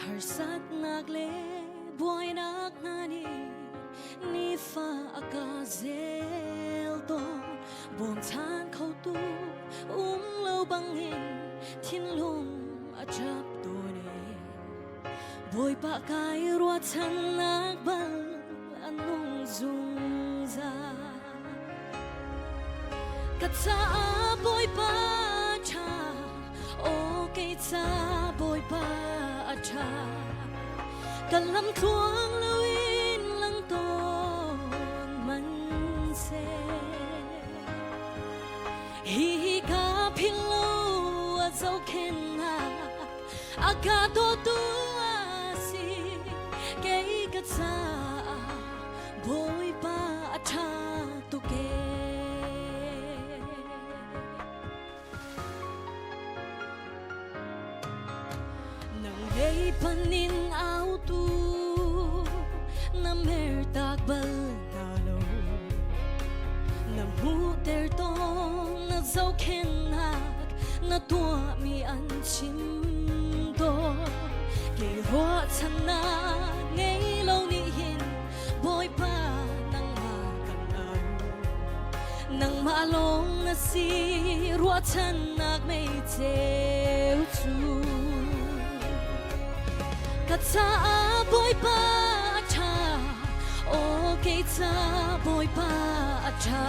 Harsak nagle buhay naknani ni fa akazel don bon tan khâu tu lâu bangin thiên lung achap tu ne boy pa kai ruat san nakbal anong zung za katsa boy pa cha okay cha boy pa chaกันลำทวงละวินลังตอนมันเซฮีกาพิโลว่าเจ้าเข็นหาอากาโตตัวสิเกยกะซาบอยปาชาตุเกpanin auto na mertak bal nalo na muter ton na zau khen hak na tua mi an chim do ke ho chana ngei lo ni hin boy pa nang ma kan au nang ma long na si ro chan nak mei cheu chu katsa boy pa cha okay cha boy pa cha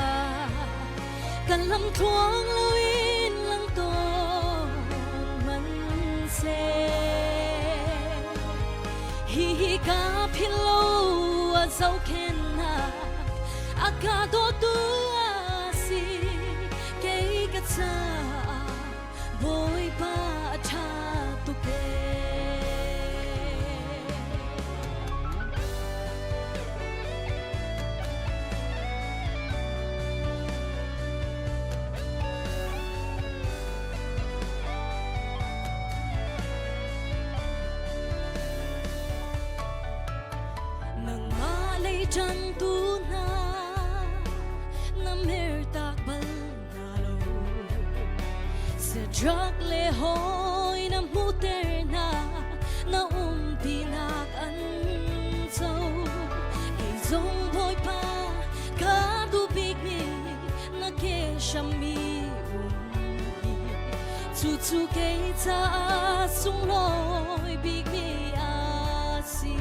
kan lam thuang luin lang ton man se hi ka philo a zau khen na aka do tu si ke katsa boy pa cha tu ke chan tu na mer tak bal na lo se drug le hoy na muter na pinak an so hey zong boy pa ka du big me na ke shami chu ke cha sung loi big me asi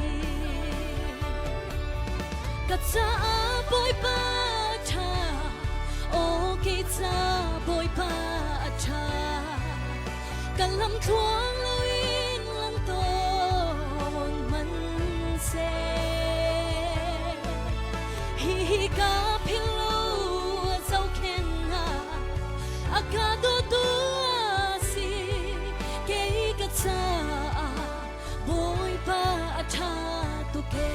katsa boy pa cha okay cha boy pa cha kan lam thuang luin lang ton man se hi ka philo zau khen na aka do tu si ke katsa boy pa cha tu ke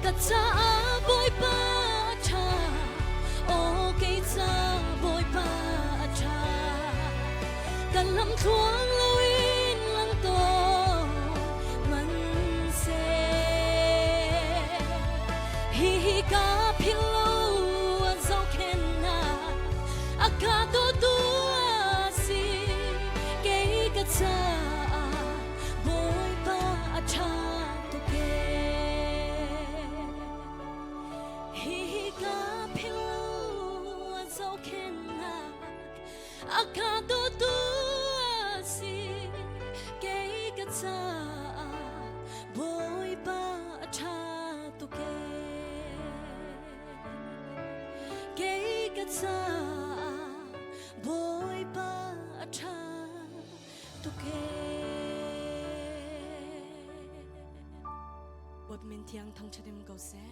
katsa boy pa cha okay cha boy pa cha kan lam thuang luin lang to man se hi ka philo zau khen na aka do tu si ke katsa boy pa cha tu ke aka do tu si ke katsa boy pa cha tu ke katsa boy pa cha tu ke bot min thiang thang chadem go se